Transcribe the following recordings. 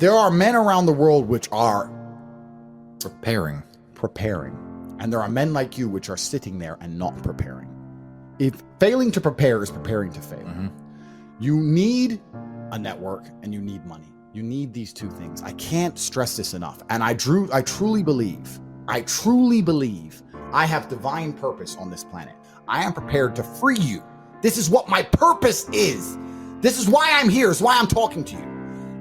There are men around the world which are Preparing. and there are men like you which are sitting there and not preparing. If failing to prepare is preparing to fail, you need a network and you need money. You need these two things. I can't stress this enough. And I truly believe I have divine purpose on this planet. I am prepared to free you. This is what my purpose is. This is why I'm here. It's why I'm talking to you.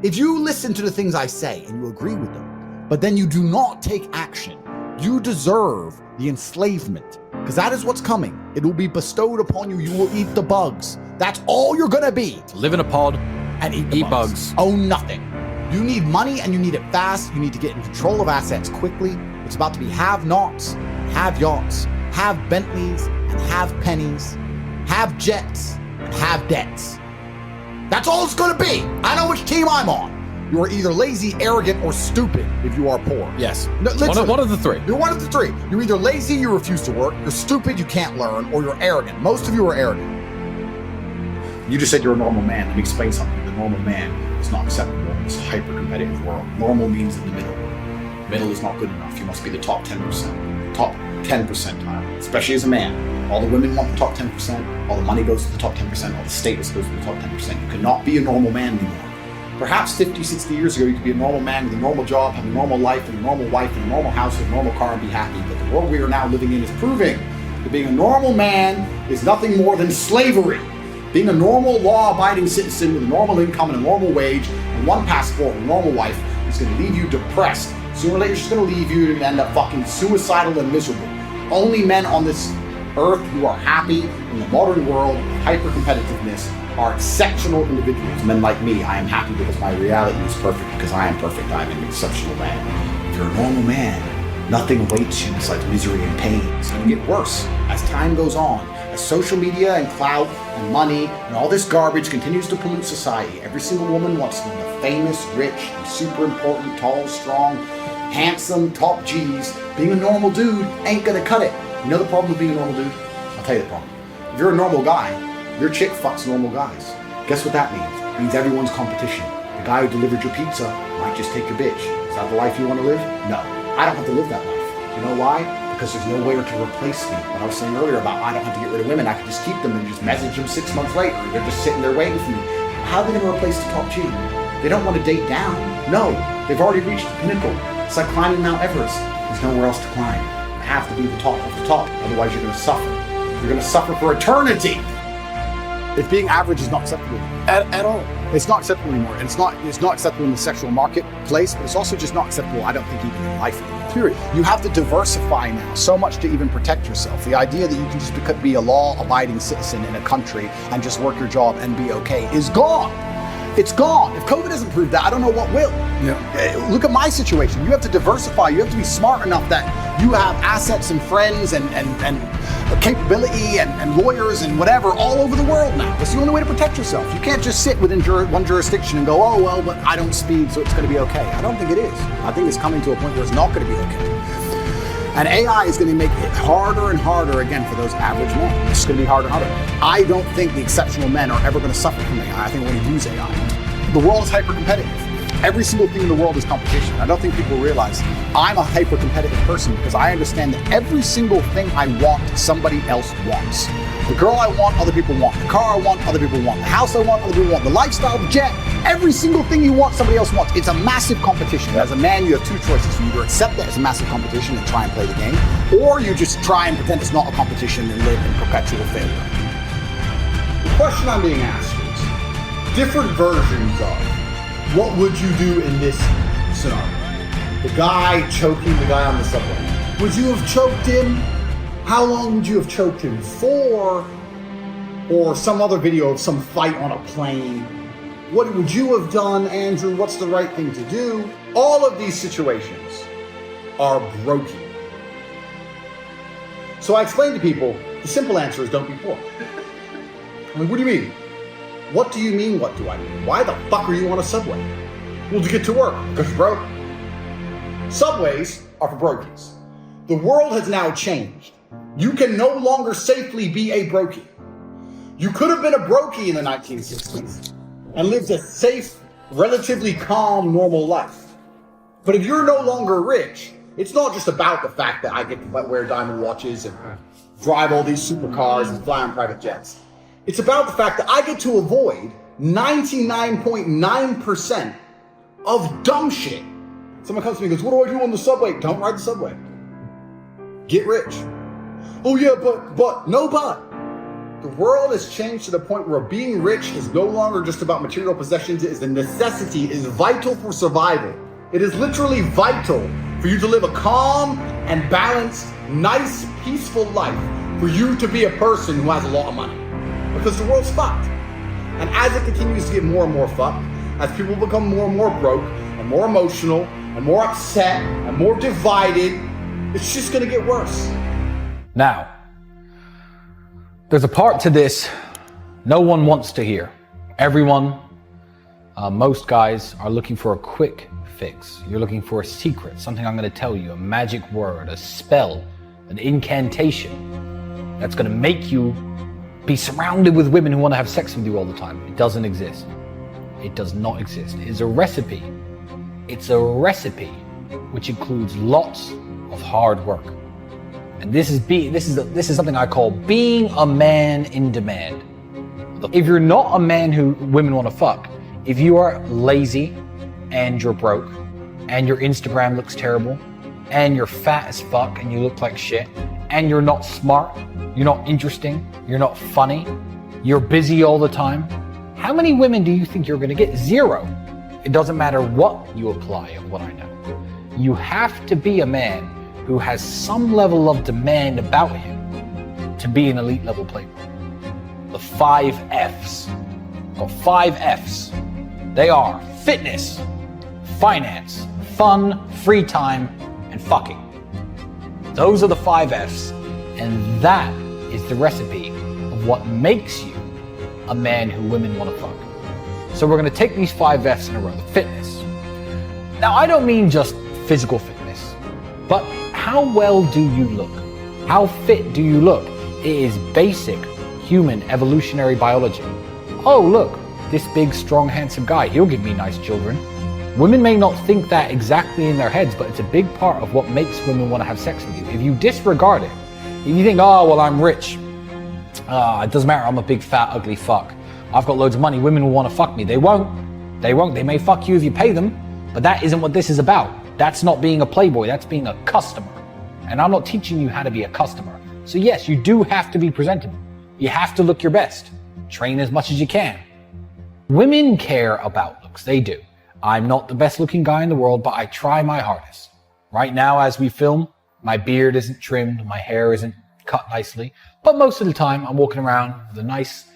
If you listen to the things I say and you agree with them, but then you do not take action, you deserve the enslavement, because that is what's coming. It will be bestowed upon you. You will eat the bugs. That's all you're going to be. Live in a pod And eat bugs. Own nothing. You need money and you need it fast. You need to get in control of assets quickly. It's about to be have-nots, have yachts, have Bentleys and have pennies, have jets and have debts. That's all it's going to be. I know which team I'm on. You are either lazy, arrogant, or stupid if you are poor. Yes. No, One of the three. You're one of the three. You're either lazy, you refuse to work, you're stupid, you can't learn, or you're arrogant. Most of you are arrogant. You just said you're a normal man. Let me explain something. The normal man is not acceptable in this hyper-competitive world. Normal means in the middle. Middle is not good enough. You must be the top 10%. Top 10 percentile, especially as a man. All the women want the top 10%. All the money goes to the top 10%. All the status goes to the top 10%. You cannot be a normal man anymore. Perhaps 50, 60 years ago, you could be a normal man with a normal job, have a normal life, and a normal wife, and a normal house, and a normal car, and be happy. But the world we are now living in is proving that being a normal man is nothing more than slavery. Being a normal, law-abiding citizen with a normal income and a normal wage, and one passport and a normal wife is going to leave you depressed. Sooner or later, it's going to leave you and end up fucking suicidal and miserable. Only men on this earth who are happy in the modern world of hyper-competitiveness are exceptional individuals. Men like me, I am happy because my reality is perfect, because I am perfect. I am an exceptional man. If you're a normal man, nothing awaits you besides misery and pain. It's going to get worse as time goes on. As social media and clout and money and all this garbage continues to pollute society, every single woman wants to be the famous, rich, and super important, tall, strong, handsome, top G's. Being a normal dude ain't gonna cut it. You know the problem with being a normal dude? I'll tell you the problem. If you're a normal guy, your chick fucks normal guys. Guess what that means? It means everyone's competition. The guy who delivered your pizza might just take your bitch. Is that the life you want to live? No. I don't have to live that life. You know why? Because there's nowhere to replace me. What I was saying earlier about I don't have to get rid of women, I can just keep them and just message them 6 months later. They're just sitting there waiting for me. How are they going to replace the top G? They don't want to date down. No, they've already reached the pinnacle. It's like climbing Mount Everest. There's nowhere else to climb. You have to be the top of the top, otherwise you're going to suffer. You're going to suffer for eternity. If being average is not acceptable at all. It's not acceptable anymore. And it's not acceptable in the sexual marketplace, but it's also just not acceptable, I don't think, even in life anymore. Period. You have to diversify now so much to even protect yourself. The idea that you can just be a law-abiding citizen in a country and just work your job and be okay is gone. It's gone. If COVID doesn't prove that, I don't know what will. Yeah. Look at my situation. You have to diversify. You have to be smart enough that you have assets and friends and capability and lawyers and whatever all over the world now. That's the only way to protect yourself. You can't just sit within one jurisdiction and go, oh, well, but I don't speed, so it's going to be okay. I don't think it is. I think it's coming to a point where it's not going to be okay. And AI is going to make it harder and harder again for those average men. It's going to be harder and harder. I don't think the exceptional men are ever going to suffer from AI. I think we're going to use AI. The world is hyper-competitive. Every single thing in the world is competition. I don't think people realize I'm a hyper-competitive person because I understand that every single thing I want, somebody else wants. The girl I want, other people want. The car I want, other people want. The house I want, other people want. The lifestyle, the jet, every single thing you want, somebody else wants. It's a massive competition. As a man, you have two choices. You either accept that as a massive competition and try and play the game, or you just try and pretend it's not a competition and live in perpetual failure. The question I'm being asked is different versions of what would you do in this scenario? The guy choking the guy on the subway. Would you have choked him? How long would you have choked him for? Or some other video of some fight on a plane. What would you have done, Andrew? What's the right thing to do? All of these situations are broken. So I explain to people, the simple answer is don't be poor. I'm like, what do you mean? What do you mean, what do I mean? Why the fuck are you on a subway? Well, to get to work, because you're broke. Subways are for brokies. The world has now changed. You can no longer safely be a brokey. You could have been a brokey in the 1960s and lived a safe, relatively calm, normal life. But if you're no longer rich, it's not just about the fact that I get to wear diamond watches and drive all these supercars and fly on private jets. It's about the fact that I get to avoid 99.9% of dumb shit. Someone comes to me and goes, what do I do on the subway? Don't ride the subway. Get rich. Oh yeah, but. The world has changed to the point where being rich is no longer just about material possessions. It is a necessity. It is vital for survival. It is literally vital for you to live a calm and balanced, nice, peaceful life, for you to be a person who has a lot of money. Because the world's fucked. And as it continues to get more and more fucked, as people become more and more broke, and more emotional, and more upset, and more divided, it's just gonna get worse. Now, there's a part to this no one wants to hear. Everyone, most guys are looking for a quick fix. You're looking for a secret, something I'm gonna tell you, a magic word, a spell, an incantation that's gonna make you be surrounded with women who wanna have sex with you all the time. It doesn't exist. It does not exist. It's a recipe. It's a recipe which includes lots of hard work. And this is something I call being a man in demand. If you're not a man who women want to fuck, if you are lazy and you're broke and your Instagram looks terrible and you're fat as fuck and you look like shit and you're not smart, you're not interesting, you're not funny, you're busy all the time, how many women do you think you're going to get? Zero. It doesn't matter what you apply and what I know. You have to be a man who has some level of demand about him to be an elite level playboy. The 5 F's. Well, 5 F's. They are fitness, finance, fun, free time, and fucking. Those are the 5 F's. And that is the recipe of what makes you a man who women want to fuck. So we're going to take these 5 F's in a row. The fitness. Now, I don't mean just physical fitness, but how well do you look? How fit do you look? It is basic human evolutionary biology. Oh, look, this big, strong, handsome guy, he'll give me nice children. Women may not think that exactly in their heads, but it's a big part of what makes women want to have sex with you. If you disregard it, if you think, oh, well, I'm rich. It doesn't matter, I'm a big, fat, ugly fuck. I've got loads of money, women will want to fuck me. They won't. They may fuck you if you pay them, but that isn't what this is about. That's not being a playboy, that's being a customer. And I'm not teaching you how to be a customer. So yes, you do have to be presentable. You have to look your best. Train as much as you can. Women care about looks, they do. I'm not the best looking guy in the world, but I try my hardest. Right now, as we film, my beard isn't trimmed, my hair isn't cut nicely, but most of the time I'm walking around with a nice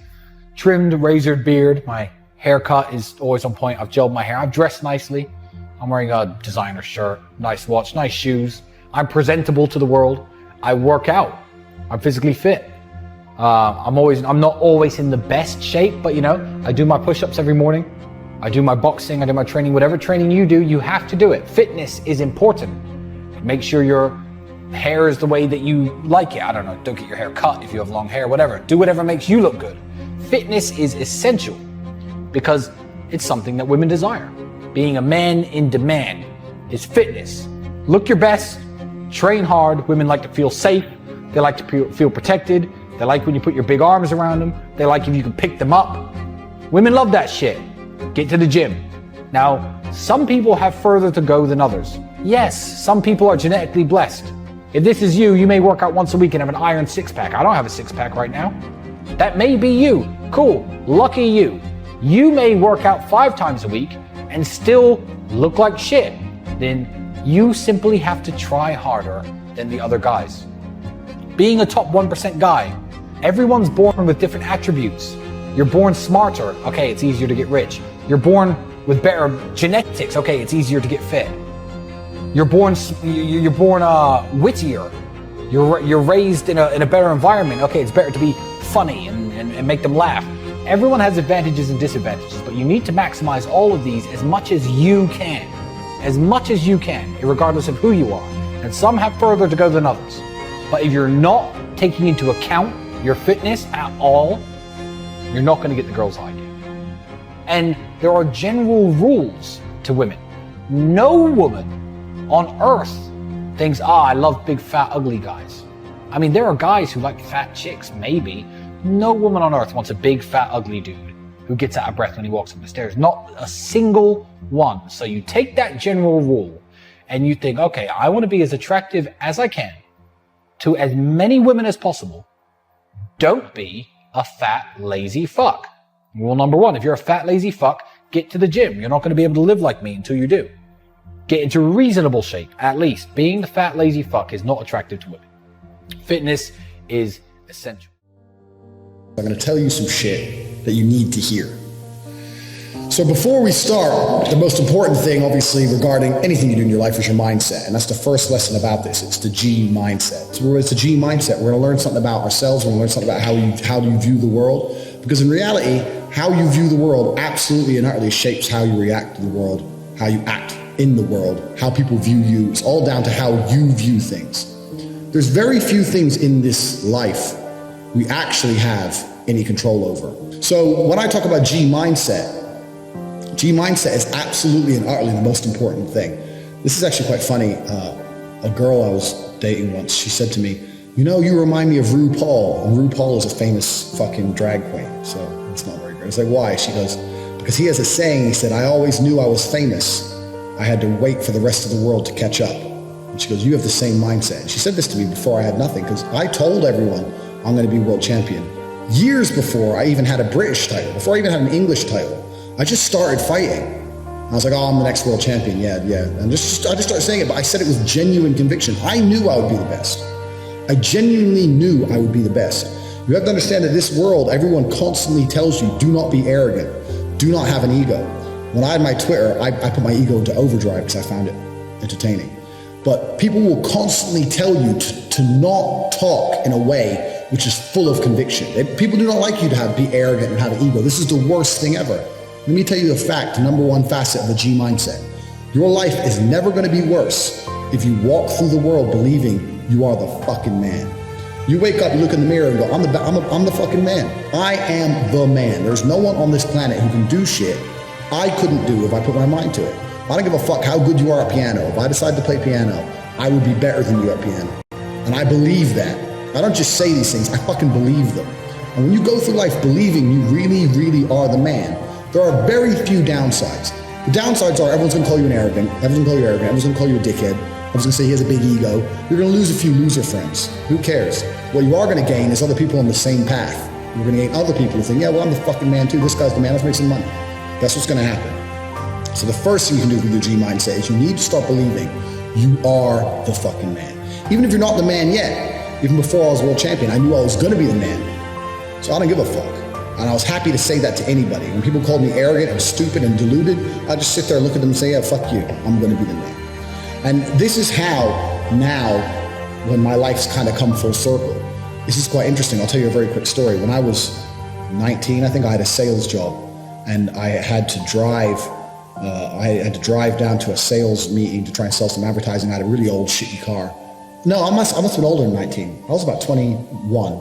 trimmed, razored beard. My haircut is always on point. I've gelled my hair. I've dressed nicely. I'm wearing a designer shirt, nice watch, nice shoes. I'm presentable to the world. I work out. I'm physically fit. I'm not always in the best shape, but I do my push-ups every morning. I do my boxing, I do my training, whatever training you do, you have to do it. Fitness is important. Make sure your hair is the way that you like it. I don't know, don't get your hair cut if you have long hair, whatever. Do whatever makes you look good. Fitness is essential because it's something that women desire. Being a man in demand is fitness. Look your best, train hard. Women like to feel safe. They like to feel protected. They like when you put your big arms around them. They like if you can pick them up. Women love that shit. Get to the gym. Now, some people have further to go than others. Yes, some people are genetically blessed. If this is you, you may work out once a week and have an iron six-pack. I don't have a six-pack right now. That may be you. Cool. Lucky you. You may work out 5 times a week and still look like shit. Then you simply have to try harder than the other guys. Being a top 1% guy, everyone's born with different attributes. You're born smarter. Okay, it's easier to get rich. You're born with better genetics. Okay, it's easier to get fit. You're born wittier. You're raised in a better environment. Okay, it's better to be funny and make them laugh. Everyone has advantages and disadvantages, but you need to maximize all of these as much as you can. As much as you can, regardless of who you are. And some have further to go than others. But if you're not taking into account your fitness at all, you're not going to get the girl's idea. And there are general rules to women. No woman on earth thinks, I love big, fat, ugly guys. I mean, there are guys who like fat chicks, maybe. No woman on earth wants a big, fat, ugly dude who gets out of breath when he walks up the stairs. Not a single one. So you take that general rule and you think, okay, I want to be as attractive as I can to as many women as possible. Don't be a fat, lazy fuck. Rule number one, if you're a fat, lazy fuck, get to the gym. You're not going to be able to live like me until you do. Get into reasonable shape, at least. Being the fat, lazy fuck is not attractive to women. Fitness is essential. I'm going to tell you some shit that you need to hear. So before we start, the most important thing, obviously, regarding anything you do in your life is your mindset. And that's the first lesson about this. It's the G mindset. So it's the G mindset. We're going to learn something about ourselves. We're going to learn something about how you view the world. Because in reality, how you view the world absolutely and utterly shapes how you react to the world, how you act in the world, how people view you. It's all down to how you view things. There's very few things in this life we actually have any control over. So when I talk about G mindset is absolutely and utterly the most important thing. This is actually quite funny. A girl I was dating once, she said to me, you know, you remind me of RuPaul. And RuPaul is a famous fucking drag queen. So it's not very great. I was like, why? She goes, because he has a saying. He said, I always knew I was famous. I had to wait for the rest of the world to catch up. And she goes, you have the same mindset. And she said this to me before I had nothing, because I told everyone I'm going to be world champion. Years before I even had a British title, before I even had an English title, I just started fighting. I was like, oh, I'm the next world champion. Yeah. And I just started saying it, but I said it with genuine conviction. I knew I would be the best. I genuinely knew I would be the best. You have to understand that this world, everyone constantly tells you, do not be arrogant. Do not have an ego. When I had my Twitter, I put my ego into overdrive because I found it entertaining. But people will constantly tell you to not talk in a way which is full of conviction. People do not like you to be arrogant and have an ego. This is the worst thing ever. Let me tell you the fact, number one facet of the G mindset. Your life is never going to be worse if you walk through the world believing you are the fucking man. You wake up, you look in the mirror and go, I'm the fucking man. I am the man. There's no one on this planet who can do shit I couldn't do if I put my mind to it. I don't give a fuck how good you are at piano. If I decide to play piano, I would be better than you at piano. And I believe that. I don't just say these things, I fucking believe them. And when you go through life believing you really, really are the man, there are very few downsides. The downsides are everyone's gonna call you everyone's gonna call you a dickhead, everyone's gonna say he has a big ego. You're gonna lose a few loser friends. Who cares? What you are gonna gain is other people on the same path. You're gonna gain other people who think, yeah, well, I'm the fucking man too. This guy's the man, let's make some money. That's what's gonna happen. So the first thing you can do with your G mindset is you need to start believing you are the fucking man. Even if you're not the man yet, even before I was world champion, I knew I was gonna be the man. So I don't give a fuck. And I was happy to say that to anybody. When people called me arrogant and stupid and deluded, I just sit there, look at them and say, yeah, fuck you, I'm gonna be the man. And this is how now, when my life's kind of come full circle, this is quite interesting. I'll tell you a very quick story. When I was 19, I think I had a sales job and I had to drive down to a sales meeting to try and sell some advertising. I had a really old shitty car. No, I must have been older than 19. I was about 21.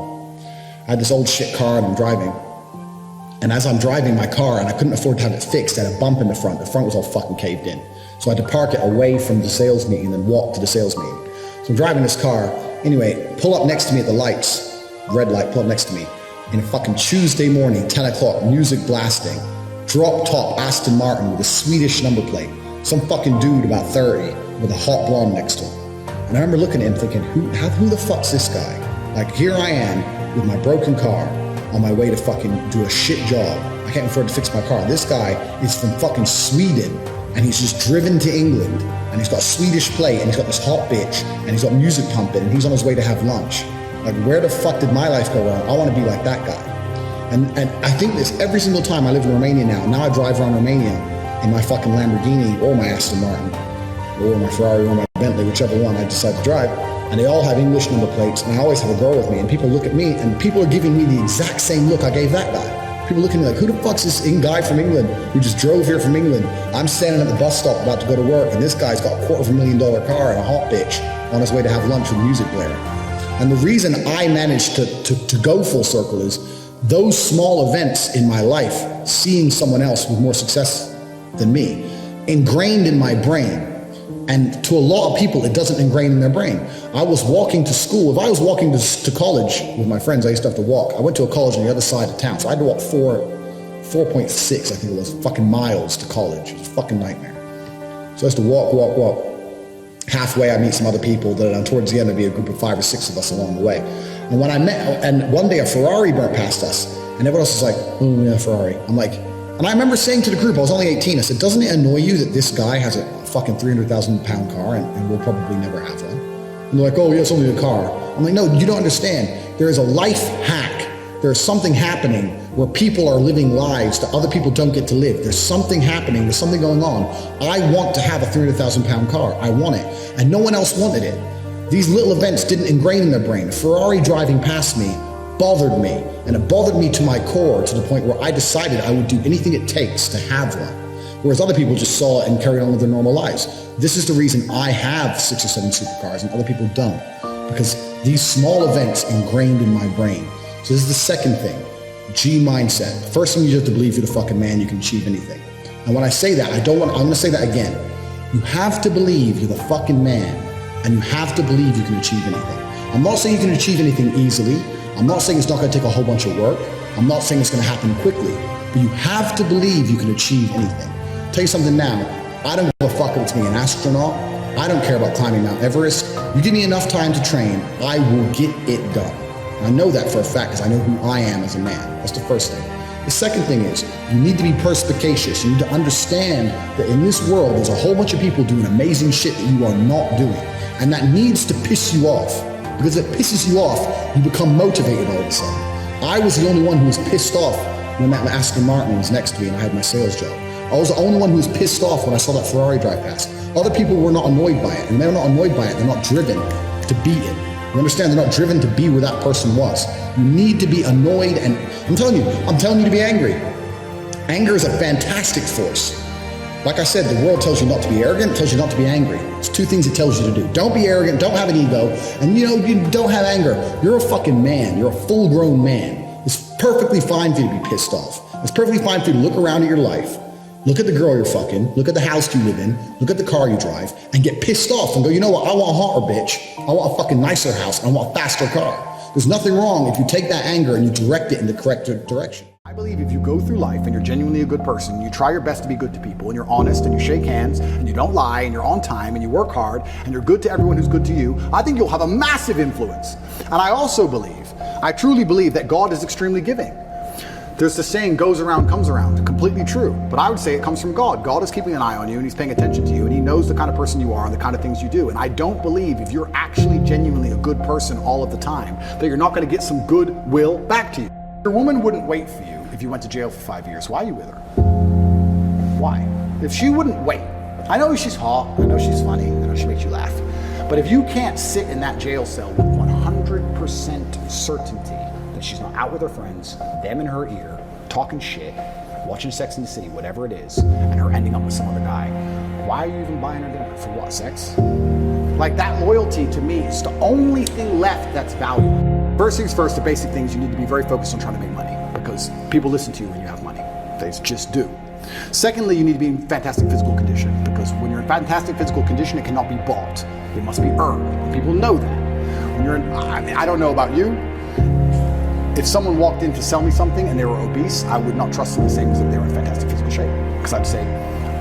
I had this old shit car and I'm driving. And as I'm driving my car, and I couldn't afford to have it fixed, I had a bump in the front. The front was all fucking caved in. So I had to park it away from the sales meeting and then walk to the sales meeting. So I'm driving this car. Anyway, pull up next to me at the lights, red light, pull up next to me. In a fucking Tuesday morning, 10 o'clock, music blasting, drop top Aston Martin with a Swedish number plate. Some fucking dude about 30 with a hot blonde next to him. And I remember looking at him thinking, who the fuck's this guy? Like, here I am with my broken car on my way to fucking do a shit job. I can't afford to fix my car. This guy is from fucking Sweden and he's just driven to England and he's got a Swedish plate and he's got this hot bitch and he's got music pumping and he's on his way to have lunch. Like, where the fuck did my life go wrong? I want to be like that guy. And I think this every single time. I live in Romania now. Now I drive around Romania in my fucking Lamborghini or my Aston Martin or my Ferrari or my Bentley, whichever one I decide to drive. And they all have English number plates, and I always have a girl with me, and people look at me, and people are giving me the exact same look I gave that guy. People looking at me like, who the fuck's this guy from England who just drove here from England? I'm standing at the bus stop about to go to work, and this guy's got a $250,000 car and a hot bitch on his way to have lunch with music blaring. And the reason I managed to go full circle is those small events in my life seeing someone else with more success than me ingrained in my brain. And to a lot of people, it doesn't ingrain in their brain. I was walking to school. If I was walking to college with my friends, I used to have to walk. I went to a college on the other side of town, so I had to walk 4.6, I think it was, fucking miles to college. It was a fucking nightmare. So I used to walk. Halfway, I meet some other people. Then towards the end, there'd be a group of 5 or 6 of us along the way. And when I met, and one day a Ferrari burnt past us, and everyone else was like, oh yeah, Ferrari. I'm like, and I remember saying to the group, I was only 18, I said, doesn't it annoy you that this guy has a fucking 300,000 pound car and we'll probably never have one? And they're like, oh yeah, it's only a car. I'm like, no, you don't understand. There is a life hack. There's something happening where people are living lives that other people don't get to live. There's something happening. There's something going on. I want to have a 300,000 pound car. I want it. And no one else wanted it. These little events didn't ingrain in their brain. A Ferrari driving past me bothered me. And it bothered me to my core, to the point where I decided I would do anything it takes to have one. Whereas other people just saw it and carried on with their normal lives. This is the reason I have 6 or 7 supercars and other people don't. Because these small events ingrained in my brain. So this is the second thing, G mindset. First thing, you have to believe you're the fucking man, you can achieve anything. And when I say that, I'm gonna say that again. You have to believe you're the fucking man, and you have to believe you can achieve anything. I'm not saying you can achieve anything easily. I'm not saying it's not gonna take a whole bunch of work. I'm not saying it's gonna happen quickly, but you have to believe you can achieve anything. I'll tell you something now, I don't give a fuck if it's being an astronaut. I don't care about climbing Mount Everest. You give me enough time to train, I will get it done. I know that for a fact because I know who I am as a man. That's the first thing. The second thing is you need to be perspicacious. You need to understand that in this world, there's a whole bunch of people doing amazing shit that you are not doing. And that needs to piss you off. Because if it pisses you off, you become motivated all of a sudden. I was the only one who was pissed off when that Aston Martin was next to me and I had my sales job. I was the only one who was pissed off when I saw that Ferrari drive past. Other people were not annoyed by it. And they're not annoyed by it. They're not driven to beat it. You understand? They're not driven to be where that person was. You need to be annoyed, and I'm telling you to be angry. Anger is a fantastic force. Like I said, the world tells you not to be arrogant, it tells you not to be angry. It's 2 things it tells you to do. Don't be arrogant, don't have an ego, and you don't have anger. You're a fucking man. You're a full-grown man. It's perfectly fine for you to be pissed off. It's perfectly fine for you to look around at your life. Look at the girl you're fucking, look at the house you live in, look at the car you drive, and get pissed off and go, you know what, I want a hotter bitch, I want a fucking nicer house, I want a faster car. There's nothing wrong if you take that anger and you direct it in the correct direction. I believe if you go through life and you're genuinely a good person, you try your best to be good to people, and you're honest, and you shake hands, and you don't lie, and you're on time, and you work hard, and you're good to everyone who's good to you, I think you'll have a massive influence. And I also believe, I truly believe that God is extremely giving. There's the saying, goes around, comes around. Completely true. But I would say it comes from God. God is keeping an eye on you, and he's paying attention to you, and he knows the kind of person you are and the kind of things you do. And I don't believe if you're actually genuinely a good person all of the time, that you're not going to get some goodwill back to you. Your woman wouldn't wait for you if you went to jail for 5 years. Why are you with her? Why? If she wouldn't wait, I know she's hot, I know she's funny, I know she makes you laugh. But if you can't sit in that jail cell with 100% certainty, she's not out with her friends, them in her ear, talking shit, watching Sex and the City, whatever it is, and her ending up with some other guy, why are you even buying her dinner? For what, sex? Like, that loyalty to me is the only thing left that's valuable. First things first, the basic things, you need to be very focused on trying to make money, because people listen to you when you have money. They just do. Secondly, you need to be in fantastic physical condition, because when you're in fantastic physical condition, it cannot be bought. It must be earned. People know that. When you're in, I don't know about you, if someone walked in to sell me something and they were obese, I would not trust them the same as if they were in fantastic physical shape. Because I'd say,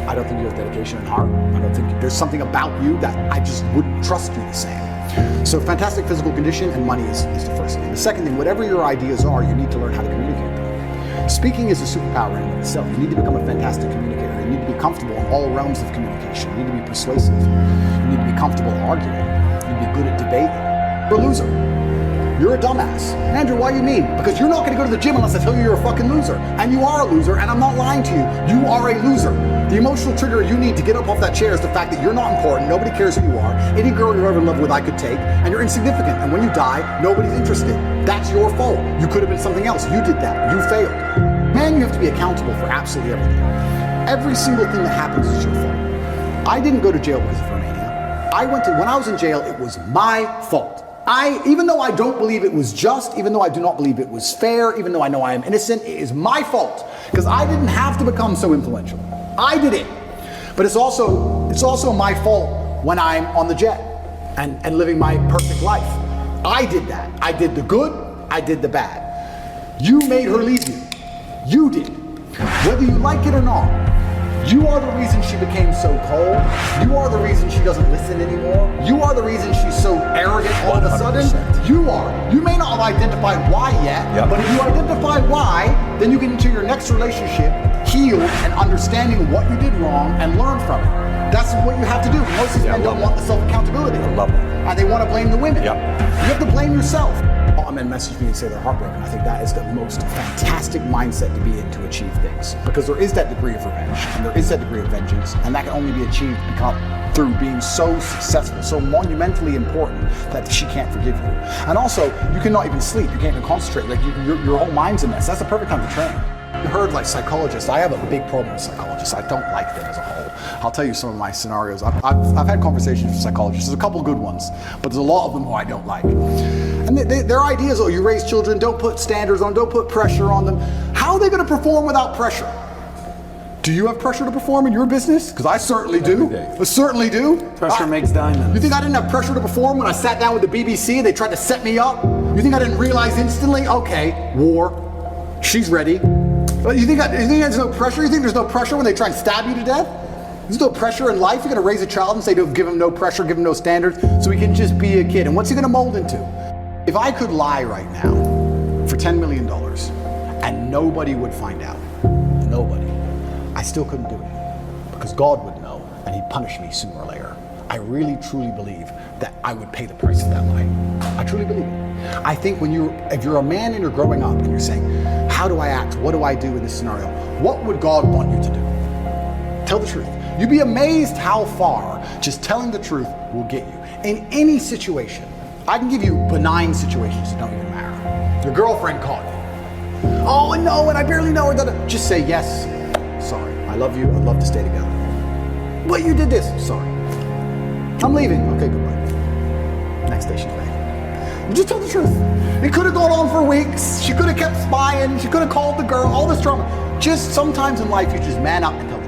I don't think you have dedication and heart. I don't think there's something about you that I just wouldn't trust you the same. So fantastic physical condition and money is the first thing. The second thing, whatever your ideas are, you need to learn how to communicate them. Speaking is a superpower in and of itself. You need to become a fantastic communicator. You need to be comfortable in all realms of communication. You need to be persuasive. You need to be comfortable arguing. You need to be good at debating. You're a loser. You're a dumbass. Andrew, why you mean? Because you're not going to go to the gym unless I tell you you're a fucking loser. And you are a loser, and I'm not lying to you. You are a loser. The emotional trigger you need to get up off that chair is the fact that you're not important, nobody cares who you are, any girl you're ever in love with I could take, and you're insignificant. And when you die, nobody's interested. That's your fault. You could have been something else. You did that. You failed. Man, you have to be accountable for absolutely everything. Every single thing that happens is your fault. I didn't go to jail because of Romania. When I was in jail, it was my fault. Even though I don't believe it was just, even though I do not believe it was fair, even though I know I am innocent, it is my fault because I didn't have to become so influential. I did it. But it's also my fault when I'm on the jet and living my perfect life. I did that. I did the good, I did the bad. You made her leave you. You did. Whether you like it or not. You are the reason she became so cold. You are the reason she doesn't listen anymore. You are the reason she's so arrogant all of a sudden. 100%. You are. You may not have identified why yet, but if you identify why, then you get into your next relationship healed and understanding what you did wrong and learn from it. That's what you have to do. Most of these men don't want the self-accountability. I love it. And they want to blame the women. Yep. You have to blame yourself. Men message me and say they're heartbroken. I think that is the most fantastic mindset to be in to achieve things. Because there is that degree of revenge, and there is that degree of vengeance, and that can only be achieved through being so successful, so monumentally important that she can't forgive you. And also, you cannot even sleep, you can't even concentrate, like your whole mind's a mess. That's the perfect time to train. You heard like psychologists, I have a big problem with psychologists. I don't like them as a whole. I'll tell you some of my scenarios. I've had conversations with psychologists. There's a couple good ones, but there's a lot of them who I don't like. And their ideas, oh, you raise children, don't put standards on, don't put pressure on them. How are they going to perform without pressure? Do you have pressure to perform in your business? Because I certainly do. I certainly do. Pressure makes diamonds. You think I didn't have pressure to perform when I sat down with the BBC and they tried to set me up? You think I didn't realize instantly, okay, war, she's ready. But you think there's no pressure? You think there's no pressure when they try and stab you to death? There's no pressure in life. You're going to raise a child and say, don't give him no pressure, give him no standards, so he can just be a kid. And what's he going to mold into? If I could lie right now for $10 million and nobody would find out, nobody, I still couldn't do it because God would know and he'd punish me sooner or later. I really truly believe that I would pay the price of that lie. I truly believe it. I think if you're a man and you're growing up and you're saying, how do I act? What do I do in this scenario? What would God want you to do? Tell the truth. You'd be amazed how far just telling the truth will get you. In any situation, I can give you benign situations that don't even matter. Your girlfriend caught you. Oh, no, and I barely know her. Just say, yes, sorry. I love you. I'd love to stay together. But you did this. Sorry. I'm leaving. Okay, goodbye. Next day she's back. You just tell the truth. It could have gone on for weeks. She could have kept spying. She could have called the girl. All this drama. Just sometimes in life, you just man up and tell